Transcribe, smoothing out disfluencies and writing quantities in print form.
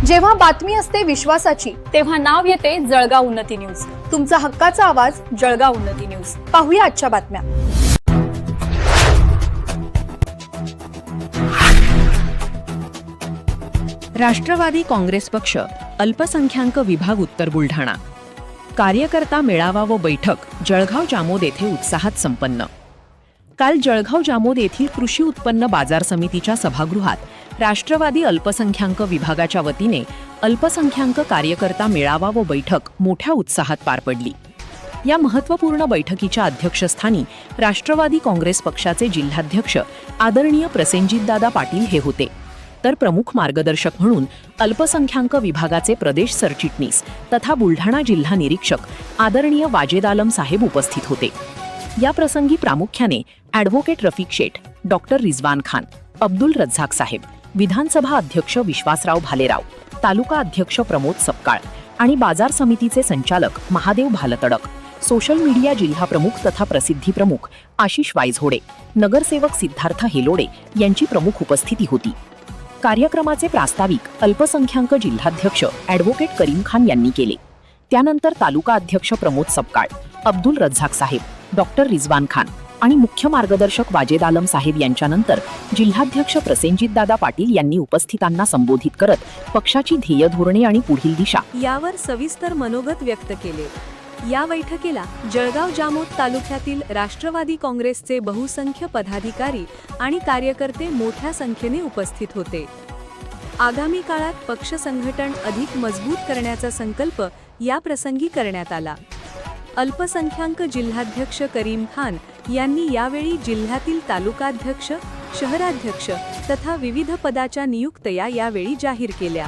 जेव्हा बातमी असते विश्वासाची, तेव्हा नाव येते जळगाव उन्नती न्यूज. तुमचा हक्काचा आवाज. जळगाव उन्नती न्यूज. पाहूया आजच्या बातम्या. राष्ट्रवादी काँग्रेस पक्ष अल्पसंख्याक विभाग उत्तर बुलढाणा कार्यकर्ता मेळावा व बैठक जळगाव जामोद येथे उत्साहात संपन्न. काल जळगाव जामोद येथील कृषी उत्पन्न बाजार समितीच्या सभागृहात राष्ट्रवादी अल्पसंख्याक विभागाच्या वतीने अल्पसंख्याक कार्यकर्ता मेळावा व बैठक मोठ्या उत्साहात पार पडली. या महत्त्वपूर्ण बैठकीच्या अध्यक्षस्थानी राष्ट्रवादी काँग्रेस पक्षाचे जिल्हाध्यक्ष आदरणीय प्रसेनजितदादा पाटील हे होते, तर प्रमुख मार्गदर्शक म्हणून अल्पसंख्याक विभागाचे प्रदेश सरचिटणीस तथा बुलढाणा जिल्हा निरीक्षक आदरणीय वाजेद आलम साहेब उपस्थित होते. या प्रसंगी प्रामुख्याने ॲडव्होकेट रफिक शेठ, डॉक्टर रिजवान खान, अब्दुल रज्जाक साहेब, विधानसभा अध्यक्ष विश्वासराव भालेराव, तालुका अध्यक्ष प्रमोद सपकाळ आणि बाजार समितीचे संचालक महादेव भालतडक, सोशल मीडिया जिल्हा प्रमुख तथा प्रसिद्धी प्रमुख आशिष वायझोडे, नगरसेवक सिद्धार्थ हेलोडे यांची प्रमुख उपस्थिती होती. कार्यक्रमाचे प्रास्ताविक अल्पसंख्याक जिल्हाध्यक्ष ॲडव्होकेट करीम खान यांनी केले. त्यानंतर तालुका अध्यक्ष प्रमोद सपकाळ, अब्दुल रज्जाक साहेब, डॉक्टर रिजवान खान आणि मुख्य मार्गदर्शक वाजेद आलम साहेब यांच्यानंतर जिल्हाध्यक्ष प्रसेनजितदादा पाटील यांनी उपस्थितांना संबोधित करत पक्षाची ध्येय धोरणे आणि पुढील दिशा यावर सविस्तर मनोगत व्यक्त केले. या बैठकीला जळगाव जामोद तालुक्यातील राष्ट्रवादी काँग्रेसचे बहुसंख्य पदाधिकारी आणि कार्यकर्ते मोठ्या संख्येने उपस्थित होते. आगामी काळात पक्ष संघटन अधिक मजबूत करण्याचा संकल्प या प्रसंगी करण्यात आला. अल्पसंख्याक जिल्हाध्यक्ष करीम खान यांनी यावेळी जिल्ह्यातील तालुकाध्यक्ष, शहराध्यक्ष तथा विविध पदाच्या नियुक्त्या यावेळी जाहीर केल्या.